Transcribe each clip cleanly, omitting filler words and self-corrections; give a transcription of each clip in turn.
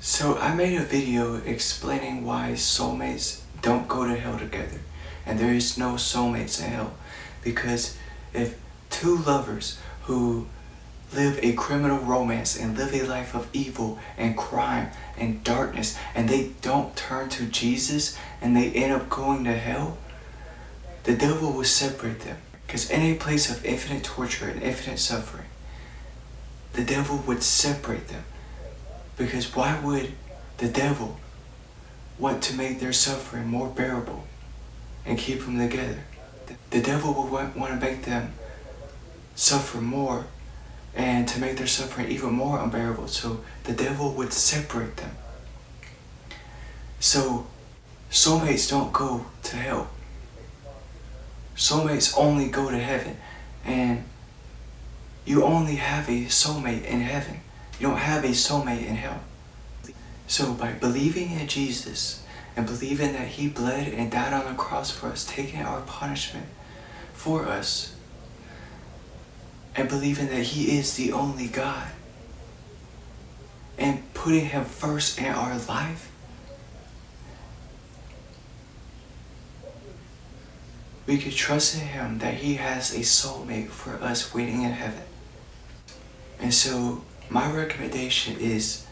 So I made a video explaining why soulmates don't go to hell together, and there is no soulmates in hell. Because if two lovers who live a criminal romance and live a life of evil and crime and darkness, and they don't turn to Jesus and they end up going to hell, the devil will separate them. Because in a place of infinite torture and infinite suffering, the devil would separate them. Because why would the devil want to make their suffering more bearable and keep them together? The devil will want to make them suffer more and to make their suffering even more unbearable. So the devil would separate them. So soulmates don't go to hell. Soulmates only go to heaven. And you only have a soulmate in heaven. You don't have a soulmate in hell. So by believing in Jesus and believing that He bled and died on the cross for us, taking our punishment for us, and believing that He is the only God, and putting Him first in our life, we could trust in Him that He has a soulmate for us waiting in heaven. And so my recommendation is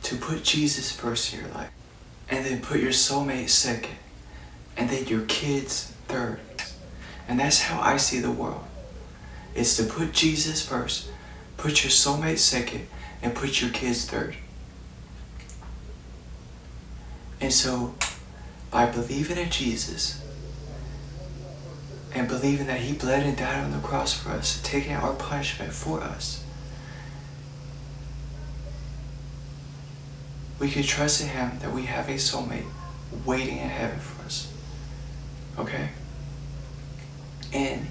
to put Jesus first in your life, and then put your soulmate second, and then your kids third. And that's how I see the world. It's to put Jesus first, put your soulmate second, and put your kids third. And so by believing in Jesus and believing that He bled and died on the cross for us, taking our punishment for us, we can trust in Him that we have a soulmate waiting in heaven for us. Okay? And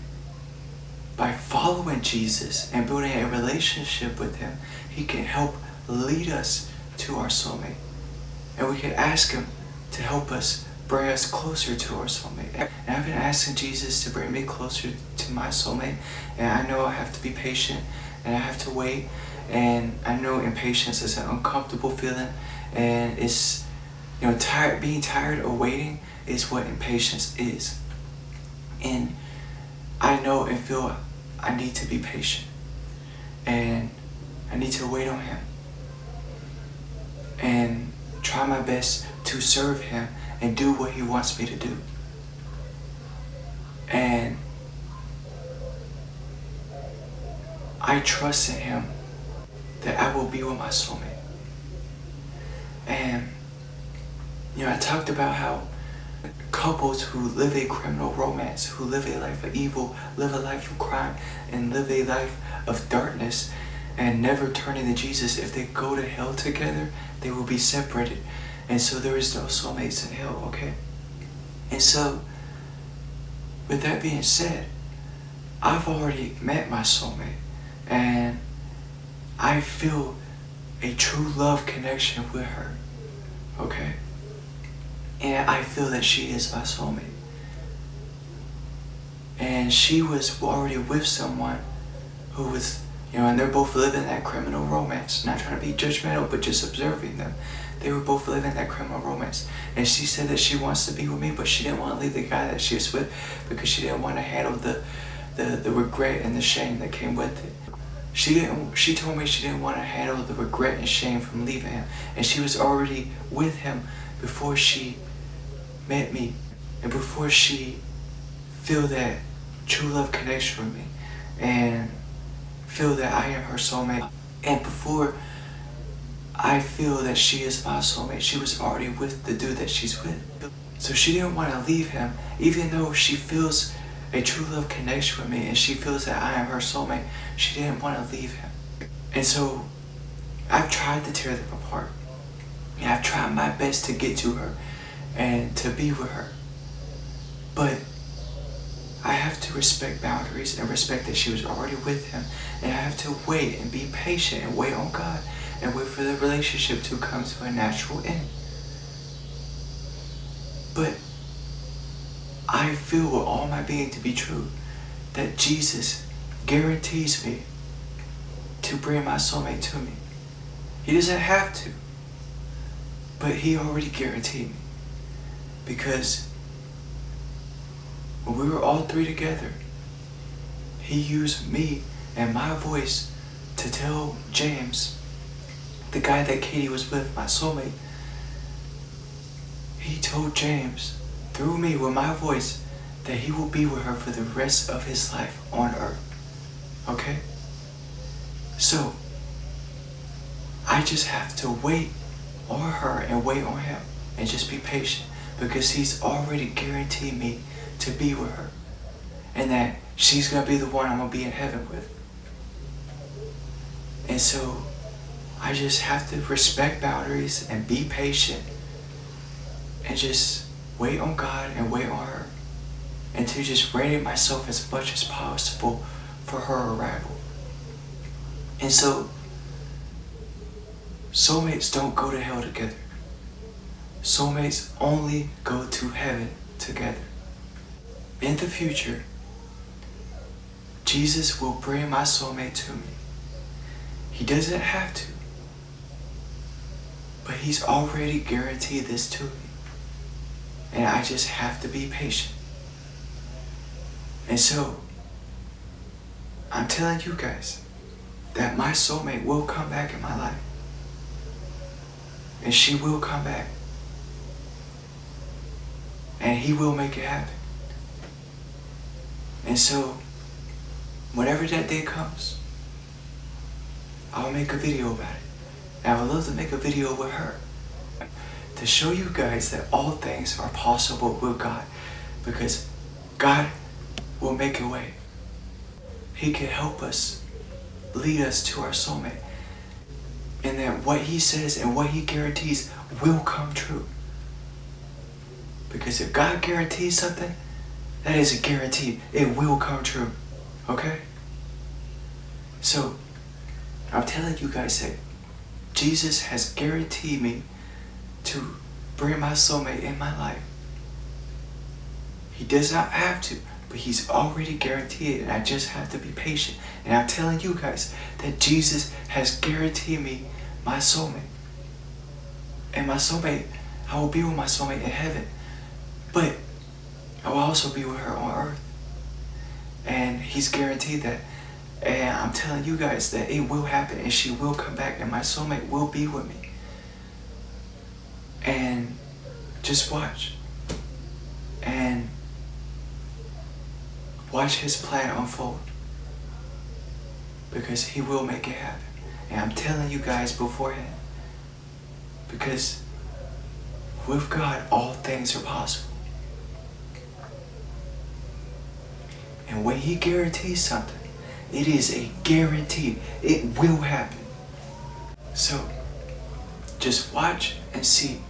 by following Jesus and building a relationship with Him, He can help lead us to our soulmate. And we can ask Him to help us bring us closer to our soulmate. And I've been asking Jesus to bring me closer to my soulmate. And I know I have to be patient and I have to wait. And I know impatience is an uncomfortable feeling. And it's, being tired of waiting is what impatience is. And I know and feel I need to be patient. And I need to wait on Him. And try my best to serve Him and do what He wants me to do. And I trust in Him that I will be with my soulmate. And, I talked about how couples who live a criminal romance, who live a life of evil, live a life of crime, and live a life of darkness, and never turning to Jesus, if they go to hell together, they will be separated. And so there is no soulmates in hell, okay? And so, with that being said, I've already met my soulmate, and I feel a true love connection with her, okay? And I feel that she is my soulmate. And she was already with someone who was, and they're both living that criminal romance. Not trying to be judgmental, but just observing them. They were both living that criminal romance. And she said that she wants to be with me, but she didn't want to leave the guy that she was with because she didn't want to handle the regret and the shame that came with it. She told me she didn't want to handle the regret and shame from leaving him. And she was already with him before she met me, and before she feel that true love connection with me, and feel that I am her soulmate, and before I feel that she is my soulmate, she was already with the dude that she's with. So she didn't want to leave him, even though she feels a true love connection with me and she feels that I am her soulmate. She didn't want to leave him. And so I've tried to tear them apart. And I've tried my best to get to her and to be with her. But I have to respect boundaries and respect that she was already with him. And I have to wait and be patient and wait on God and wait for the relationship to come to a natural end. But I feel with all my being to be true that Jesus guarantees me to bring my soulmate to me. He doesn't have to, But he already guaranteed me. Because when we were all three together, he used me and my voice to tell James, the guy that Katie was with, my soulmate, he told James, through me with my voice, that he will be with her for the rest of his life on earth. Okay? So, I just have to wait on her and wait on him and just be patient, because he's already guaranteed me to be with her and that she's going to be the one I'm going to be in heaven with. And so I just have to respect boundaries and be patient and just wait on God and wait on her, and to just ready myself as much as possible for her arrival. And so soulmates don't go to hell together. Soulmates only go to heaven together. In the future, Jesus will bring my soulmate to me. He doesn't have to, but he's already guaranteed this to me. And I just have to be patient. And so, I'm telling you guys that my soulmate will come back in my life. And she will come back. And he will make it happen. And so, whenever that day comes, I'll make a video about it. And I would love to make a video with her to show you guys that all things are possible with God, because God will make a way. He can help us, lead us to our soulmate, and that what he says and what he guarantees will come true. Because if God guarantees something, that is a guarantee. It will come true. Okay? So, I'm telling you guys that Jesus has guaranteed me to bring my soulmate in my life. He does not have to, but he's already guaranteed it, and I just have to be patient. And I'm telling you guys that Jesus has guaranteed me my soulmate. And my soulmate, I will be with my soulmate in heaven, but I will also be with her on earth. And he's guaranteed that. And I'm telling you guys that it will happen, and she will come back, and my soulmate will be with me. And just watch. And watch his plan unfold. Because he will make it happen. And I'm telling you guys beforehand. Because with God, all things are possible. And when he guarantees something, it is a guarantee. It will happen. So, just watch and see.